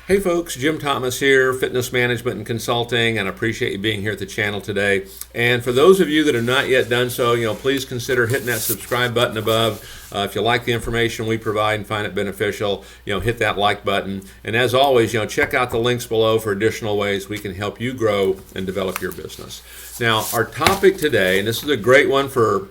Hey folks, Jim Thomas here, Fitness Management and Consulting, and I appreciate you being here at the channel today. And for those of you that have not yet done so, please consider hitting that subscribe button above. If you like the information we provide and find it beneficial, hit that like button. And as always, check out the links below for additional ways we can help you grow and develop your business. Now, our topic today, and this is a great one for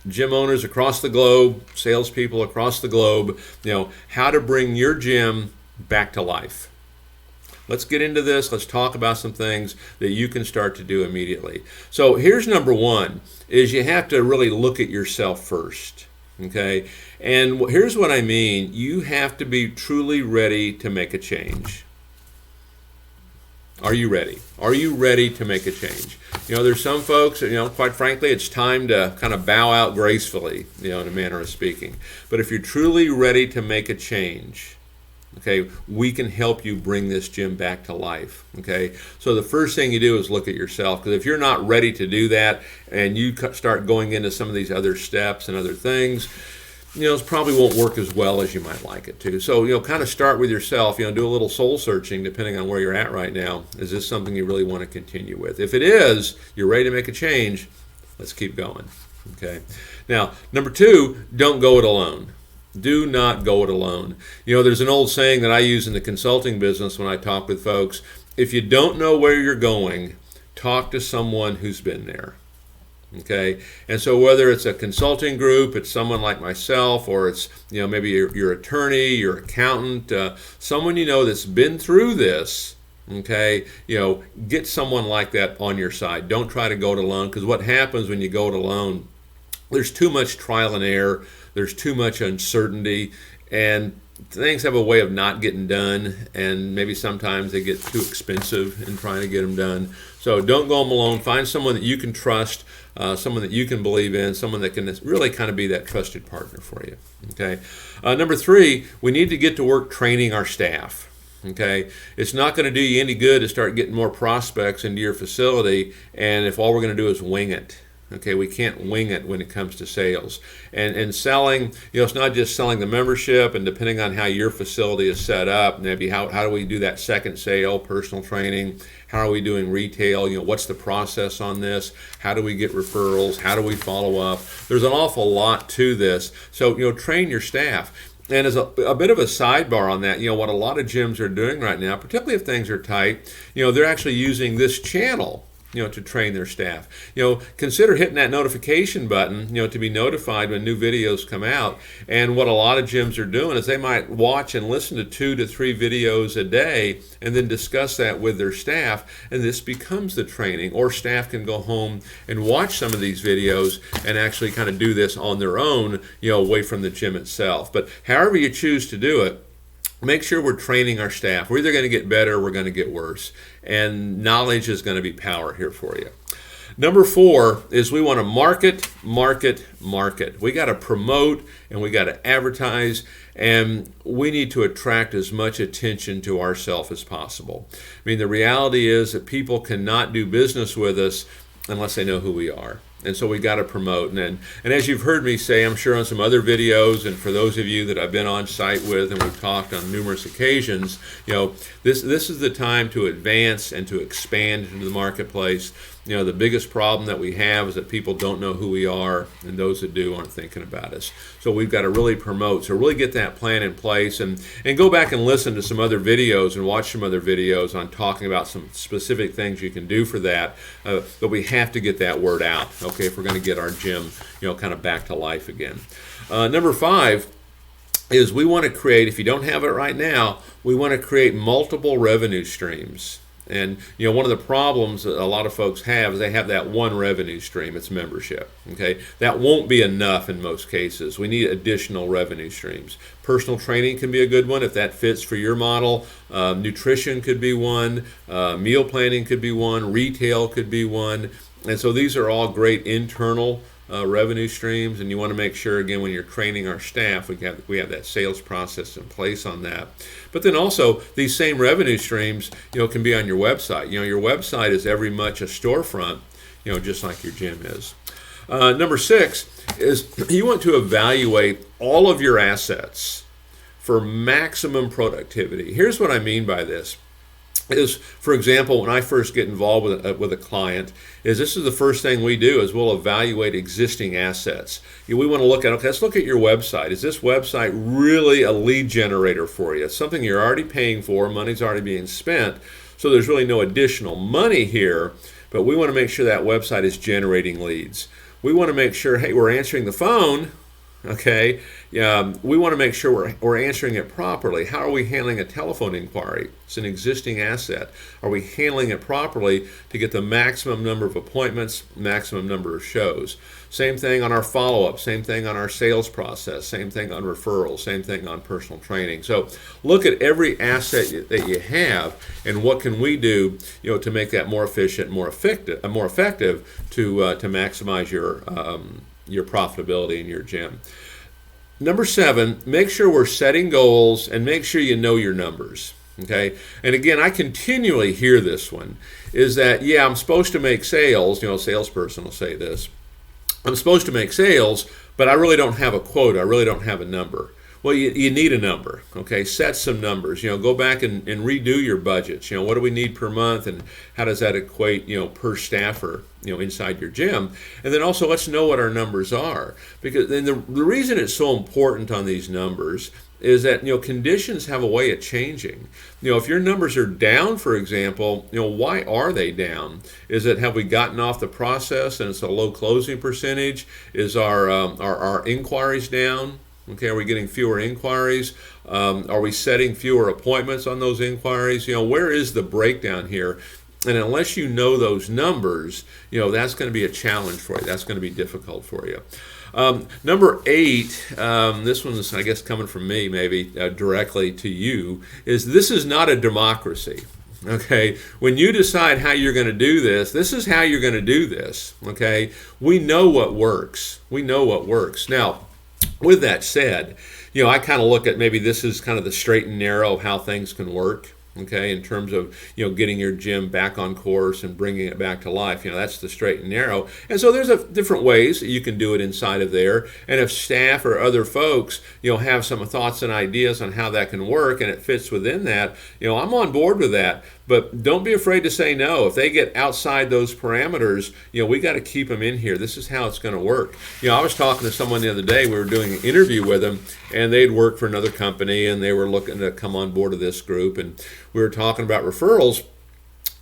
gym owners across the globe, salespeople across the globe, how to bring your gym back to life. Let's get into this. Let's talk about some things that you can start to do immediately. So here's number one, is you have to really look at yourself first, okay? And here's what I mean. You have to be truly ready to make a change. Are you ready? Are you ready to make a change? There's some folks, quite frankly, it's time to kind of bow out gracefully, in a manner of speaking. But if you're truly ready to make a change, okay, we can help you bring this gym back to life, okay? So the first thing you do is look at yourself, because if you're not ready to do that and you start going into some of these other steps and other things, it probably won't work as well as you might like it to. So, kind of start with yourself, do a little soul searching depending on where you're at right now. Is this something you really want to continue with? If it is, you're ready to make a change, let's keep going, okay? Now, number two, don't go it alone. Do not go it alone. There's an old saying that I use in the consulting business when I talk with folks. If you don't know where you're going, talk to someone who's been there. Okay? And so whether it's a consulting group, it's someone like myself, or it's, maybe your attorney, your accountant, someone that's been through this, okay, get someone like that on your side. Don't try to go it alone, because what happens when you go it alone, there's too much trial and error. There's too much uncertainty, and things have a way of not getting done, and maybe sometimes they get too expensive in trying to get them done. So don't go them alone. Find someone that you can trust, someone that you can believe in, someone that can really kind of be that trusted partner for you. Okay. Number three, we need to get to work training our staff. Okay, it's not going to do you any good to start getting more prospects into your facility, and if all we're going to do is wing it. Okay, we can't wing it when it comes to sales. And selling, it's not just selling the membership, and depending on how your facility is set up, maybe how do we do that second sale, personal training, how are we doing retail, what's the process on this, how do we get referrals, how do we follow up. There's an awful lot to this. So, train your staff. And as a bit of a sidebar on that, what a lot of gyms are doing right now, particularly if things are tight, they're actually using this channel to train their staff. Consider hitting that notification button, to be notified when new videos come out. And what a lot of gyms are doing is they might watch and listen to 2 to 3 videos a day and then discuss that with their staff, and this becomes the training. Or staff can go home and watch some of these videos and actually kind of do this on their own, away from the gym itself. But however you choose to do it, make sure we're training our staff. We're either going to get better or we're going to get worse. And knowledge is going to be power here for you. Number 4 is we want to market. We got to promote and we got to advertise, and we need to attract as much attention to ourselves as possible. I mean, the reality is that people cannot do business with us unless they know who we are. And so we got to promote. And as you've heard me say, I'm sure on some other videos, and for those of you that I've been on site with and we've talked on numerous occasions, this is the time to advance and to expand into the marketplace. The biggest problem that we have is that people don't know who we are, and those that do aren't thinking about us. So we've got to really promote. So really get that plan in place, and go back and listen to some other videos and watch some other videos on talking about some specific things you can do for that. But we have to get that word out, okay, if we're going to get our gym, kind of back to life again. Number 5 is we want to create, if you don't have it right now, we want to create multiple revenue streams. And one of the problems a lot of folks have is they have that one revenue stream. It's membership. Okay, that won't be enough in most cases. We need additional revenue streams. Personal training can be a good one if that fits for your model. Nutrition could be one. Meal planning could be one. Retail could be one. And so these are all great internal revenue streams, and you want to make sure, again, when you're training our staff, we have that sales process in place on that. But then also, these same revenue streams, can be on your website. Your website is every much a storefront, just like your gym is. Number 6 is you want to evaluate all of your assets for maximum productivity. Here's what I mean by this. Is, for example, when I first get involved with a client, this is the first thing we do is we'll evaluate existing assets. We want to look at, okay, let's look at your website. Is this website really a lead generator for you? It's something you're already paying for, money's already being spent, so there's really no additional money here, but we want to make sure that website is generating leads. We want to make sure, hey, we're answering the phone. Okay, we want to make sure we're answering it properly. How are we handling a telephone inquiry? It's an existing asset. Are we handling it properly to get the maximum number of appointments, maximum number of shows? Same thing on our follow-up, same thing on our sales process, same thing on referrals, same thing on personal training. So look at every asset that you have and what can we do, to make that more efficient, more effective to maximize your profitability in your gym. Number 7, make sure we're setting goals and make sure you know your numbers. Okay, and again, I continually hear this one, is that, yeah, I'm supposed to make sales, a salesperson will say this, I'm supposed to make sales, but I really don't have a quota, I really don't have a number. Well, you need a number, okay? Set some numbers. Go back and redo your budgets. What do we need per month, and how does that equate, per staffer, inside your gym? And then also let's know what our numbers are, because then the reason it's so important on these numbers is that conditions have a way of changing. If your numbers are down, for example, why are they down? Is it, have we gotten off the process and it's a low closing percentage? Is our inquiries down? Okay, are we getting fewer inquiries? Are we setting fewer appointments on those inquiries? Where is the breakdown here? And unless you know those numbers, that's going to be a challenge for you. That's going to be difficult for you. Number 8, this one's, I guess, coming from me maybe directly to you, is this is not a democracy. Okay, when you decide how you're going to do this, this is how you're going to do this. Okay, we know what works. We know what works. Now, with that said, I kind of look at maybe this is kind of the straight and narrow of how things can work. Okay, in terms of getting your gym back on course and bringing it back to life, that's the straight and narrow. And so there's different ways that you can do it inside of there. And if staff or other folks have some thoughts and ideas on how that can work and it fits within that, I'm on board with that. But don't be afraid to say no. If they get outside those parameters, we got to keep them in here. This is how it's going to work. I was talking to someone the other day. We were doing an interview with them, and they'd worked for another company, and they were looking to come on board of this group. And we were talking about referrals,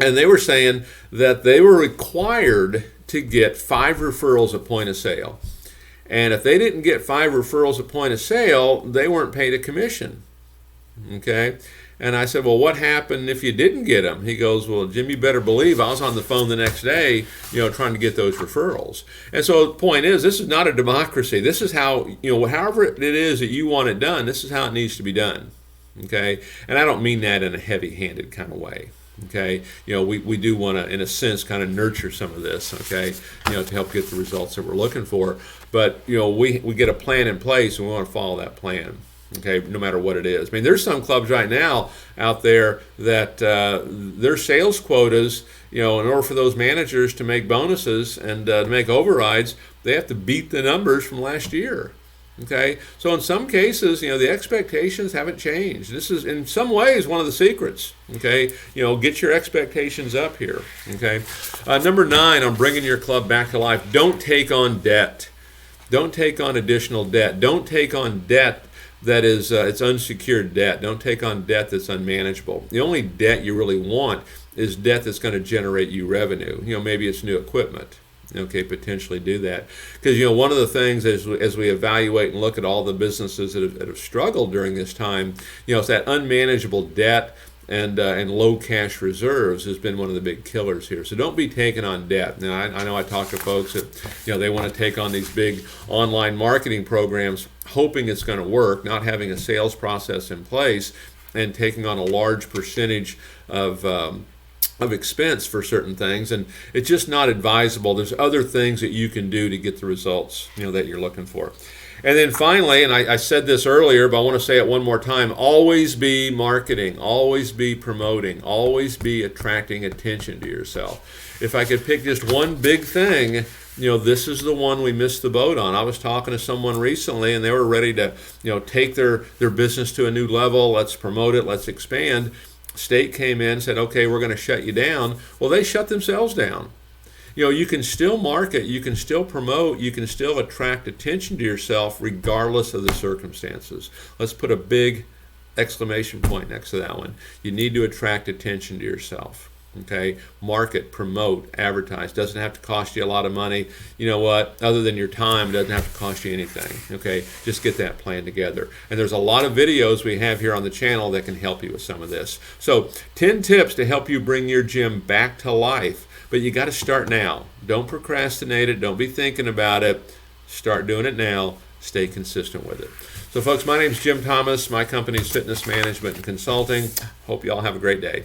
and they were saying that they were required to get 5 referrals at point of sale. And if they didn't get 5 referrals at point of sale, they weren't paid a commission. Okay? And I said, well, what happened if you didn't get them? He goes, well, Jim, you better believe I was on the phone the next day, trying to get those referrals. And so the point is, this is not a democracy. This is how, however it is that you want it done, this is how it needs to be done. Okay? And I don't mean that in a heavy-handed kind of way. Okay, we do want to, in a sense, kind of nurture some of this. Okay, to help get the results that we're looking for. But we get a plan in place, and we want to follow that plan. Okay, no matter what it is. I mean, there's some clubs right now out there that their sales quotas, in order for those managers to make bonuses and to make overrides, they have to beat the numbers from last year. Okay, so in some cases, the expectations haven't changed. This is, in some ways, one of the secrets. Okay, get your expectations up here. Okay, number 9 on bringing your club back to life. Don't take on debt. Don't take on additional debt. Don't take on debt that is it's unsecured debt. Don't take on debt that's unmanageable. The only debt you really want is debt that's going to generate you revenue. Maybe it's new equipment. Okay, potentially do that. Because, one of the things as we evaluate and look at all the businesses that have struggled during this time, it's that unmanageable debt and low cash reserves has been one of the big killers here. So don't be taking on debt. Now, I know I talk to folks that, they want to take on these big online marketing programs, hoping it's going to work, not having a sales process in place, and taking on a large percentage of expense for certain things, and it's just not advisable. There's other things that you can do to get the results that you're looking for. And then finally, and I said this earlier, but I want to say it one more time, always be marketing, always be promoting, always be attracting attention to yourself. If I could pick just one big thing this is the one we missed the boat on. I was talking to someone recently, and they were ready to, take their business to a new level. Let's promote it. Let's expand. State came in and said, okay, we're going to shut you down. Well, they shut themselves down. You can still market, you can still promote, you can still attract attention to yourself regardless of the circumstances. Let's put a big exclamation point next to that one. You need to attract attention to yourself. Okay, market, promote, advertise. Doesn't have to cost you a lot of money. You know what? Other than your time, it doesn't have to cost you anything. Okay, just get that plan together. And there's a lot of videos we have here on the channel that can help you with some of this. So 10 tips to help you bring your gym back to life. But you got to start now. Don't procrastinate it. Don't be thinking about it. Start doing it now. Stay consistent with it. So folks, my name is Jim Thomas. My company is Fitness Management and Consulting. Hope you all have a great day.